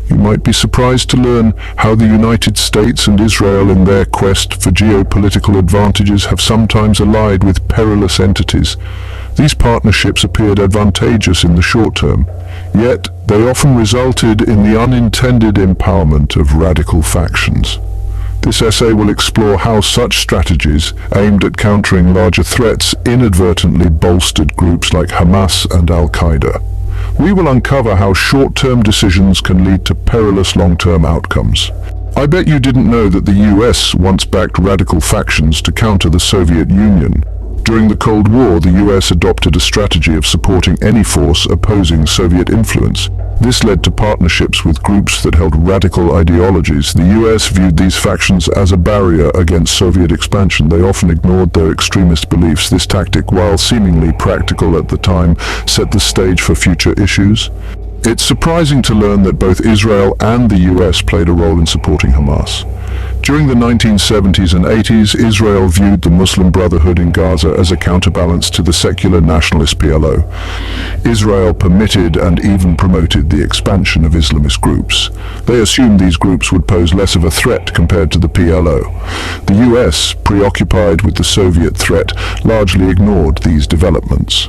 You might be surprised to learn how the United States and Israel, in their quest for geopolitical advantages, have sometimes allied with perilous entities. These partnerships appeared advantageous in the short term, yet they often resulted in the unintended empowerment of radical factions. This essay will explore how such strategies, aimed at countering larger threats, inadvertently bolstered groups like Hamas and Al-Qaeda. We will uncover how short-term decisions can lead to perilous long-term outcomes. I bet you didn't know that the US once backed radical factions to counter the Soviet Union. During the Cold War, the US adopted a strategy of supporting any force opposing Soviet influence. This led to partnerships with groups that held radical ideologies. The US viewed these factions as a barrier against Soviet expansion. They often ignored their extremist beliefs. This tactic, while seemingly practical at the time, set the stage for future issues. It's surprising to learn that both Israel and the US played a role in supporting Hamas. During the 1970s and 80s, Israel viewed the Muslim Brotherhood in Gaza as a counterbalance to the secular nationalist PLO. Israel permitted and even promoted the expansion of Islamist groups. They assumed these groups would pose less of a threat compared to the PLO. The US, preoccupied with the Soviet threat, largely ignored these developments.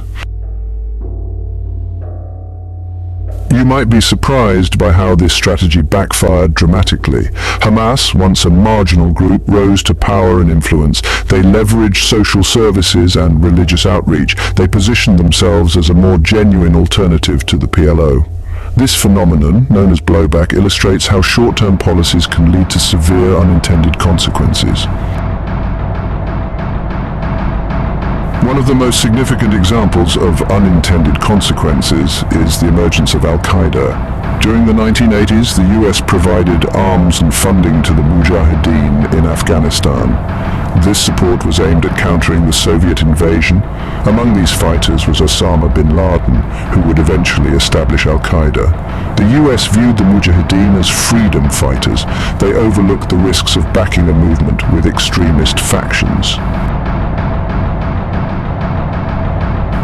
You might be surprised by how this strategy backfired dramatically. Hamas, once a marginal group, rose to power and influence. They leveraged social services and religious outreach. They positioned themselves as a more genuine alternative to the PLO. This phenomenon, known as blowback, illustrates how short-term policies can lead to severe unintended consequences. One of the most significant examples of unintended consequences is the emergence of Al-Qaeda. During the 1980s, the US provided arms and funding to the Mujahideen in Afghanistan. This support was aimed at countering the Soviet invasion. Among these fighters was Osama bin Laden, who would eventually establish Al-Qaeda. The US viewed the Mujahideen as freedom fighters. They overlooked the risks of backing a movement with extremist factions.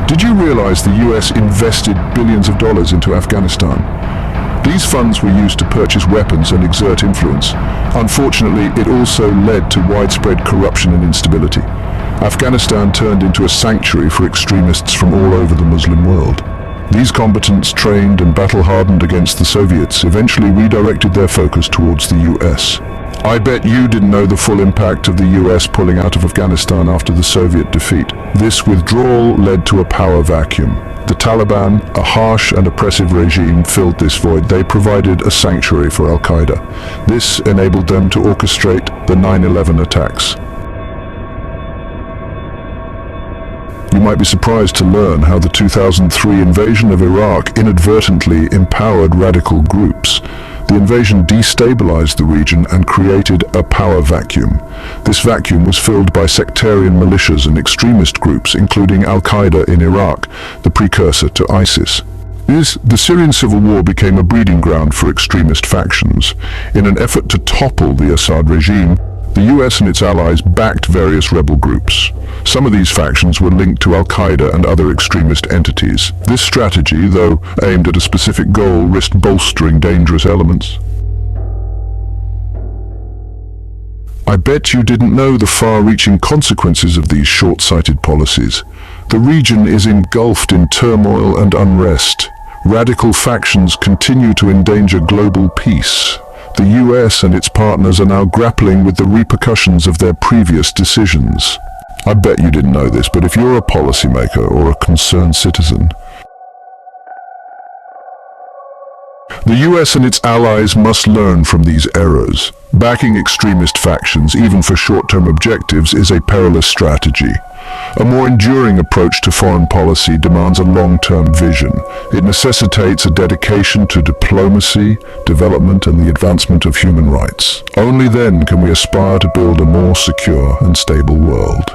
Did you realize the US invested billions of dollars into Afghanistan? These funds were used to purchase weapons and exert influence. Unfortunately, it also led to widespread corruption and instability. Afghanistan turned into a sanctuary for extremists from all over the Muslim world. These combatants, trained and battle-hardened against the Soviets, eventually redirected their focus towards the US. I bet you didn't know the full impact of the US pulling out of Afghanistan after the Soviet defeat. This withdrawal led to a power vacuum. The Taliban, a harsh and oppressive regime, filled this void. They provided a sanctuary for Al-Qaeda. This enabled them to orchestrate the 9/11 attacks. You might be surprised to learn how the 2003 invasion of Iraq inadvertently empowered radical groups. The invasion destabilized the region and created a power vacuum. This vacuum was filled by sectarian militias and extremist groups, including Al-Qaeda in Iraq, the precursor to ISIS. The Syrian civil war became a breeding ground for extremist factions. In an effort to topple the Assad regime, the US and its allies backed various rebel groups. Some of these factions were linked to Al-Qaeda and other extremist entities. This strategy, though aimed at a specific goal, risked bolstering dangerous elements. I bet you didn't know the far-reaching consequences of these short-sighted policies. The region is engulfed in turmoil and unrest. Radical factions continue to endanger global peace. The US and its partners are now grappling with the repercussions of their previous decisions. I bet you didn't know this, but if you're a policymaker or a concerned citizen, the US and its allies must learn from these errors. Backing extremist factions, even for short-term objectives, is a perilous strategy. A more enduring approach to foreign policy demands a long-term vision. It necessitates a dedication to diplomacy, development, and the advancement of human rights. Only then can we aspire to build a more secure and stable world.